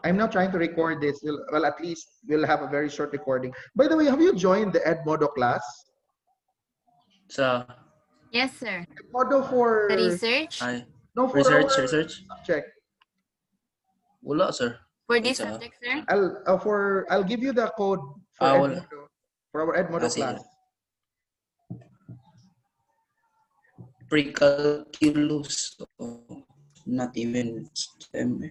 I'm now trying to record this. Well, at least we'll have a very short recording. By the way, have you joined the Edmodo class? Sa Yes, sir. Edmodo The for research ay no for research our research. subject. Wala sir. for this Sa subject, sir. I'll give you the code for wala. Edmodo for our Edmodo Sige. class. Pre-calculus. So, not even STEM.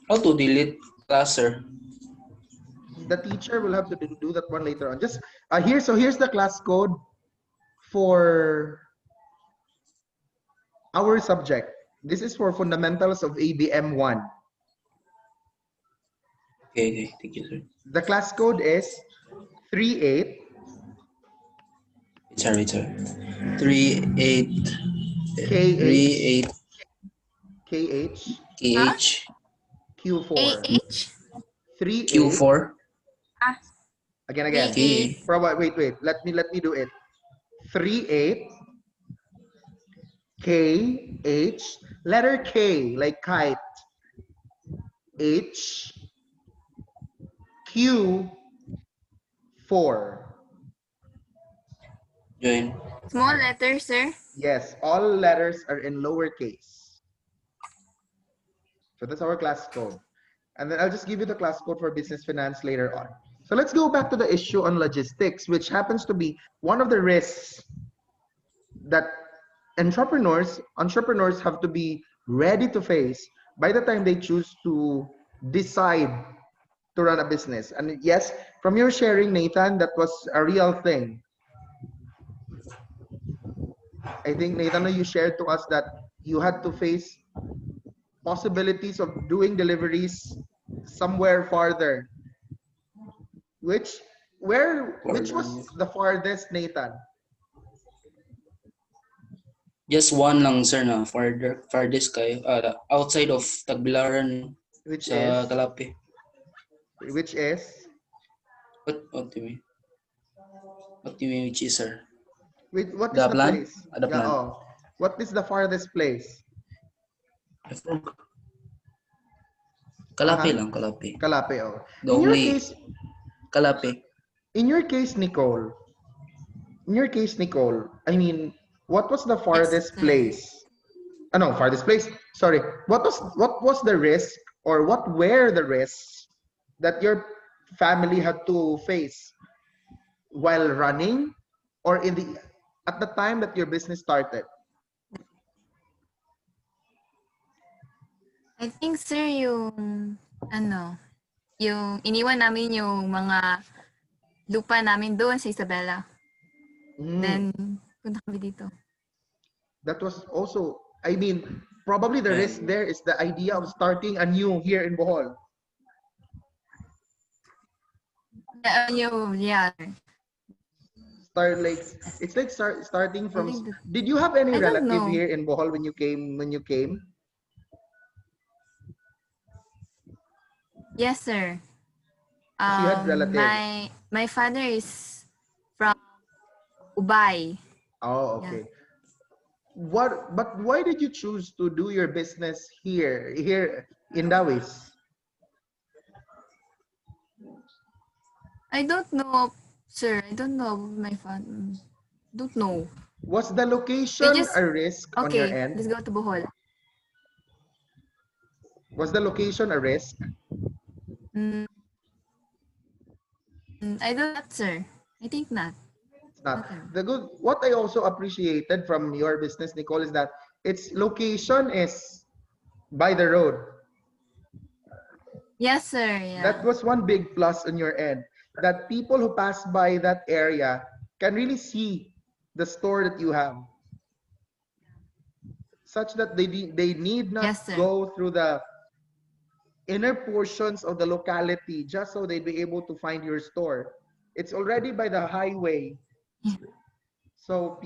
How to delete class, sir? The teacher will have to do that one later on. Just here's the class code for our subject. This is for fundamentals of ABM 1. Okay. Thank you, sir. The class code is 38 Sorry. 38 KH 38 KH KH Q4 AH? 38 Q4. Ah, again. Okay. Wait. Let me do it. 38 KH letter K like kite H Q 4. Join. small letter, sir. Yes, all letters are in lowercase. So that's our class code. And then I'll just give you the class code for business finance later on. So let's go back to the issue on logistics, which happens to be one of the risks that entrepreneurs have to be ready to face by the time they choose to decide to run a business. And yes, from your sharing, Nathan, that was a real thing. I think, Nathan, you shared to us that you had to face possibilities of doing deliveries somewhere farther. Which was the farthest, Nathan? Just one lang, sir, na farthest kayo. Outside of Tagbilaran Which sa is Kalapi. which is What do you mean? What do you mean which is, sir? what is the Adaplan? place? Adaplan. Yeah, oh. What is the farthest place? Kalapi lang, Kalapi. Kalape, oh. The only Kalapi. In your case, Nicole, I mean, what was the farthest sir. place? No, farthest place. Sorry. What was the risk, or what were the risks that your family had to face while running, or at the time that your business started? I think, sir, yung iniwan namin yung mga lupa namin doon sa Isabela. Then, punta kami dito. That was also, I mean, probably the risk there is the idea of starting anew here in Bohol. Yeah. It's like starting from. Did you have any relative here in Bohol when you came? Yes, sir. You had relatives. My father is from Ubay. Oh, okay. Yeah. But why did you choose to do your business here in Dawis? I don't know, sir. I don't know my father. Don't know. Was the location a risk on your end? Let's go to Bohol. Was the location a risk? I don't know, sir. I think not. It's not. What I also appreciated from your business, Nicole, is that its location is by the road. Yes, sir. Yeah. That was one big plus on your end, that people who pass by that area can really see the store that you have, such that they need not go through the inner portions of the locality just so they'd be able to find your store. It's already by the highway. So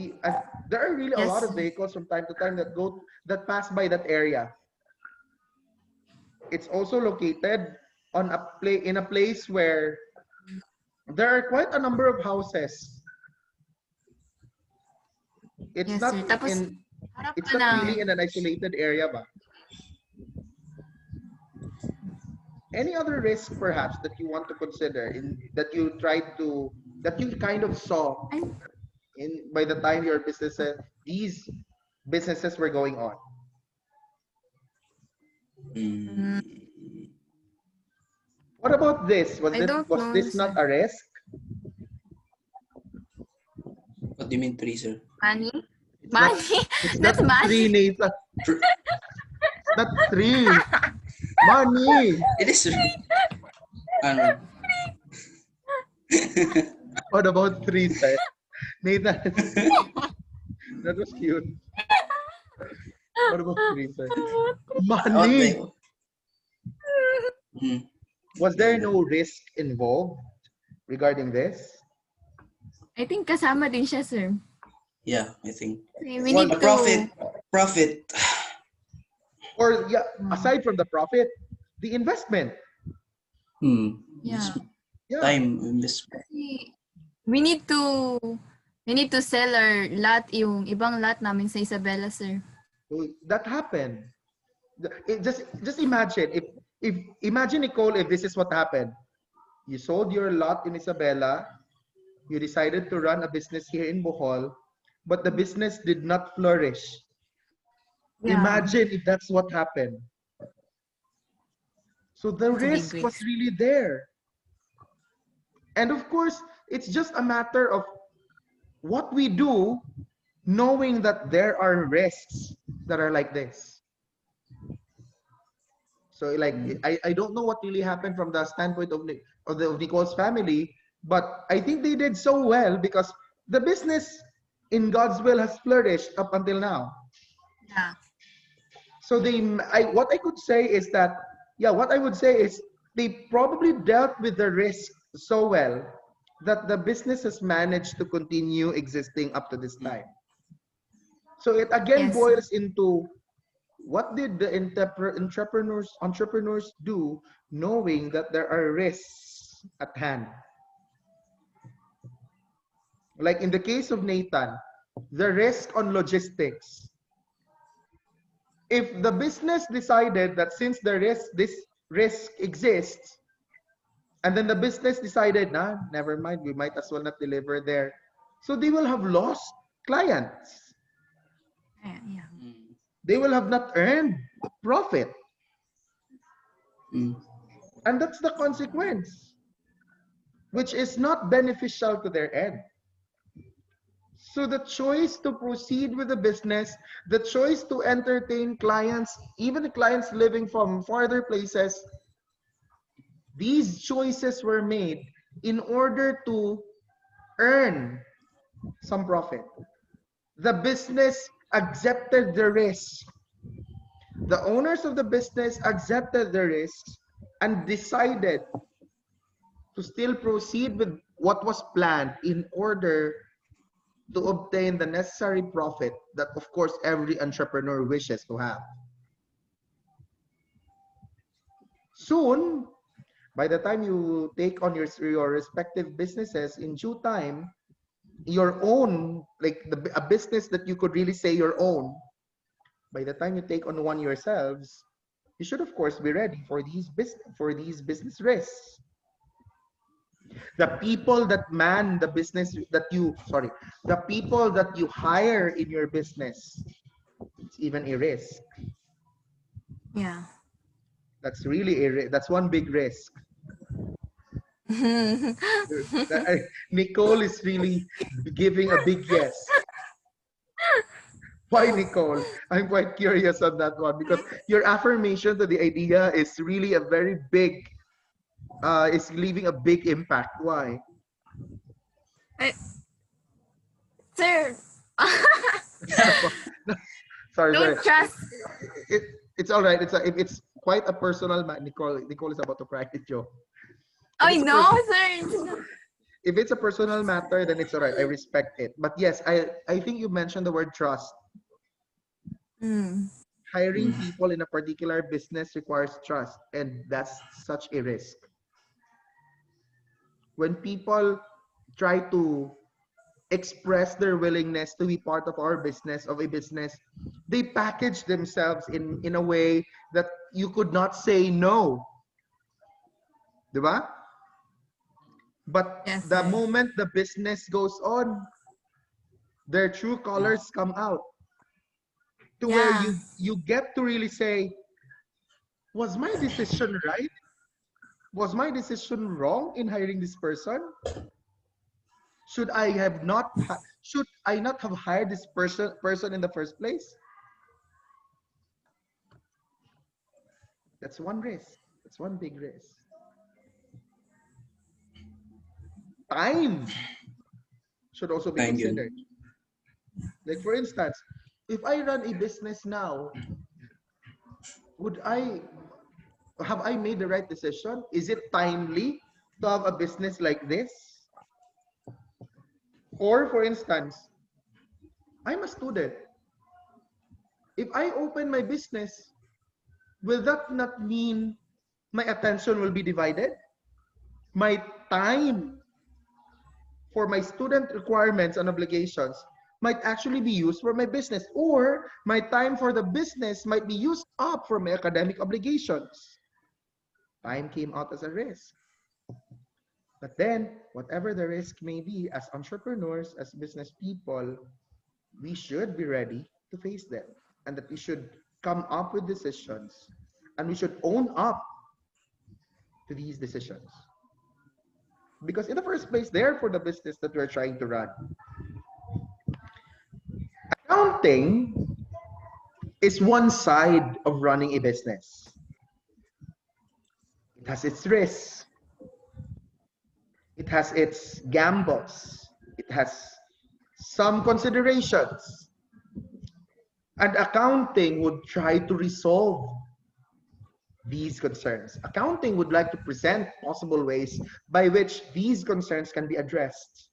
there are really a lot of vehicles from time to time that pass by that area. It's also located in a place where there are quite a number of houses. It's not really in an isolated area ba? Any other risk perhaps that you want to consider in that you tried to that you kind of saw I, in by the time your businesses these businesses were going on? Mm, mm, What about this? I don't Was know, this not sir. a risk? what do you mean three, sir? Money? It's not Money? it's not That's three, money. Nathan. Tr- It's not three. Money. It is, sir. Ano? What about three, sir? Nathan, that was cute. What about three, sir? What Money. the? Mm, Was there no risk involved regarding this? I think kasama din siya, sir. yeah, I think. We Was need The to... profit. or yeah, aside from the profit, the investment. Hmm. Yeah. Yeah. Time investment. We need to sell our lot, yung ibang lot namin sa Isabela, sir. So that happened. Just imagine if imagine, Nicole, if this is what happened. You sold your lot in Isabela, you decided to run a business here in Bohol, but the business did not flourish. Yeah. Imagine if that's what happened. So the It's a big risk was risk. really there. And of course, it's just a matter of what we do, knowing that there are risks that are like this. So like I don't know what really happened from the standpoint of Nicole's family, but I think they did so well because the business in God's will has flourished up until now. Yeah. So what I could say is that, yeah, what I would say is they probably dealt with the risk so well that the business has managed to continue existing up to this time. So it again Yes, sir. boils into what did the entrepreneurs do, knowing that there are risks at hand? Like in the case of Nathan, the risk on logistics. If the business decided that since this risk exists, and then the business decided, nah, never mind, we might as well not deliver there. So they will have lost clients. Yeah. Mm, They will have not earned profit. mm, And that's the consequence, which is not beneficial to their end. So the choice to proceed with the business, the choice to entertain clients, even the clients living from farther places, these choices were made in order to earn some profit. The business accepted the risk. The owners of the business accepted the risks and decided to still proceed with what was planned in order to obtain the necessary profit that, of course, every entrepreneur wishes to have. Soon, by the time you take on your respective businesses in due time, your own, like a business that you could really say your own, by the time you take on one yourselves, you should of course be ready for these business risks. The people that man the business that you sorry, the people that you hire in your business, it's even a risk. Yeah. That's really that's one big risk. Nicole is really giving a big yes. Why, Nicole? I'm quite curious on that one because your affirmation to the idea is really a very big, is leaving a big impact. Why? Sir, Sorry, sorry. don't trust. It, it's all right. It's quite a personal matter. Nicole is about to crack the joke. I know, sir. It's not. If it's a personal matter, then it's all right. I respect it. But yes, I think you mentioned the word trust. Mm. Hiring mm, people in a particular business requires trust, and that's such a risk. When people try to express their willingness to be part of our business, of a business, they package themselves in a way that you could not say no. Diba? But Yes, the sir. moment the business goes on, their true colors come out to where Yeah. you get to really say, was my decision right? Was my decision wrong in hiring this person? Should I not have hired this person in the first place? That's one risk. That's one big risk. Time should also be Thank considered. you. Like for instance, if I run a business now, would I have I made the right decision? Is it timely to have a business like this? Or for instance, I'm a student. If I open my business, will that not mean my attention will be divided? My time for my student requirements and obligations might actually be used for my business, or my time for the business might be used up for my academic obligations. Time came out as a risk. But then, whatever the risk may be, as entrepreneurs, as business people, we should be ready to face them, and that we should come up with decisions, and we should own up to these decisions. Because in the first place, they're for the business that we're trying to run. Accounting is one side of running a business. It has its risks, it has its gambles, it has some considerations. And accounting would try to resolve these concerns. Accounting would like to present possible ways by which these concerns can be addressed.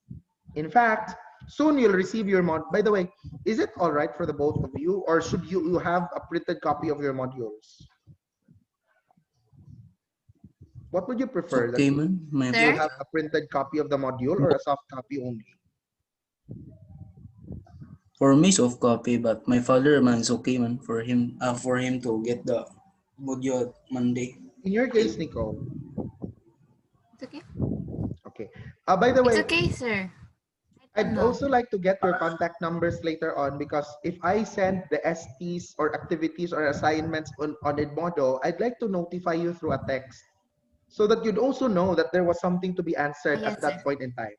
In fact, soon you'll receive your mod. By the way, is it all right for the both of you, or should you have a printed copy of your modules? What would you It's prefer? That okay, man. My you'll Sir? have a printed copy of the module or a soft copy only? for me, soft copy, but my father man is okay, man. For him to get the module Monday. In your case, Nicole. It's okay. Okay. By the It's way, okay, sir. I'd No. also like to get your contact numbers later on, because if I send the STs or activities or assignments on Edmodo, I'd like to notify you through a text so that you'd also know that there was something to be answered Yes, at sir. that point in time.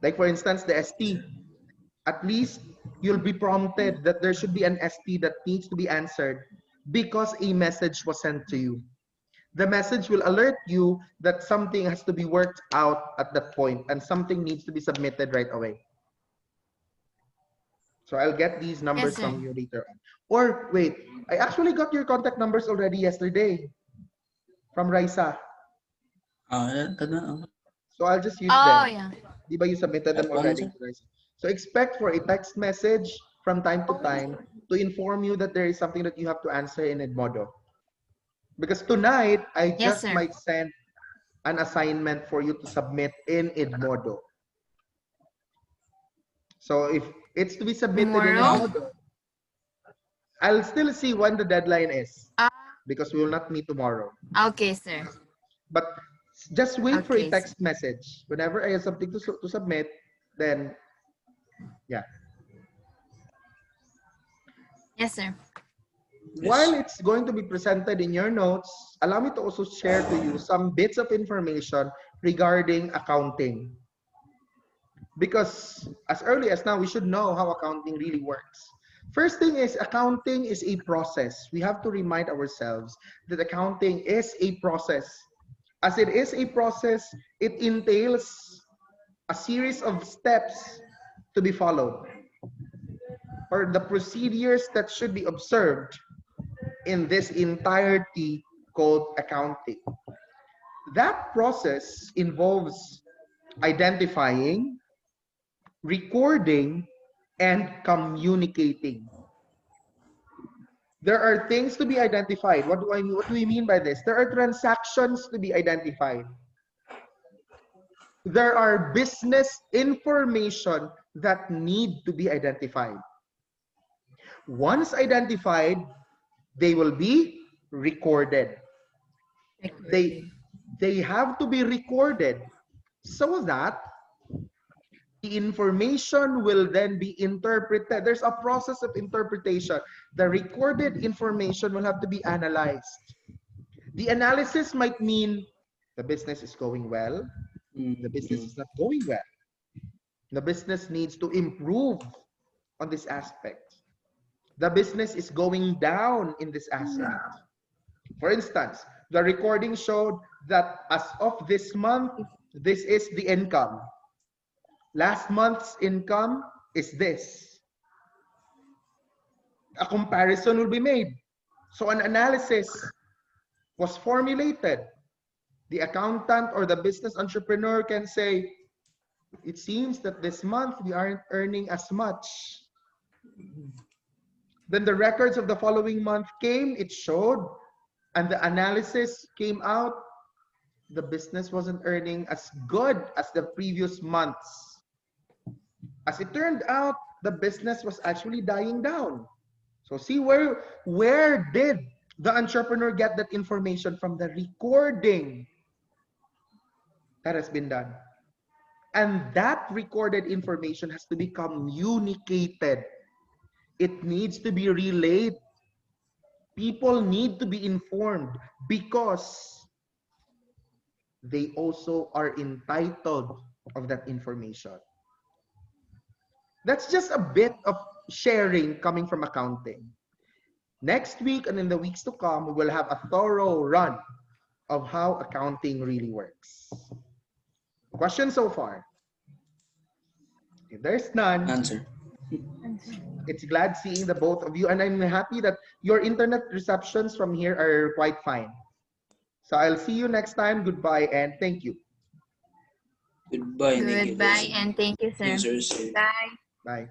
Like for instance, the ST, at least you'll be prompted that there should be an ST that needs to be answered because a message was sent to you. The message will alert you that something has to be worked out at that point and something needs to be submitted right away. So I'll get these Yes, numbers sir. from you later on. Or wait, I actually got your contact numbers already yesterday from Raisa. Kada, So I'll just use Oh, them. yeah. Di ba you submitted them ano, already sir? to Raisa? So expect for a text message from time to time to inform you that there is something that you have to answer in Edmodo. Because tonight, I Yes, just sir. might send an assignment for you to submit in Edmodo. So if it's to be submitted in Tomorrow? Edmodo, I'll still see when the deadline is, Ah, because we will not meet tomorrow. okay, sir. But just wait for a Okay, sir. text message. Whenever I have something to submit, then yeah. Yes, sir. While Yes. it's going to be presented in your notes, allow me to also share to you some bits of information regarding accounting. Because as early as now, we should know how accounting really works. First thing is, accounting is a process. We have to remind ourselves that accounting is a process. As it is a process, it entails a series of steps to be followed, or the procedures that should be observed in this entirety called accounting. That process involves identifying, recording, and communicating. There are things to be identified. What do I mean? What do we mean by this? There are transactions to be identified. There are business information that need to be identified. Once identified, they will be recorded. They have to be recorded so that the information will then be interpreted. There's a process of interpretation. The recorded information will have to be analyzed. The analysis might mean the business is going well, the business is not going well. The business needs to improve on this aspect. The business is going down in this aspect. For instance, the recording showed that as of this month, this is the income. Last month's income is this. A comparison will be made. So an analysis was formulated. The accountant or the business entrepreneur can say, it seems that this month we aren't earning as much. Then the records of the following month came, it showed, and the analysis came out, the business wasn't earning as good as the previous months. As it turned out, the business was actually dying down. So see, where did the entrepreneur get that information? From the recording that has been done. And that recorded information has to be communicated. It needs to be relayed. People need to be informed because they also are entitled of that information. That's just a bit of sharing coming from accounting. Next week and in the weeks to come, we will have a thorough run of how accounting really works. Question so far? If there's none, Answer. it's glad seeing the both of you, and I'm happy that your internet receptions from here are quite fine. So I'll see you next time. Goodbye and thank you. Goodbye. Thank you, Goodbye sir. and thank you, sir. Thank you, sir. Bye. Bye.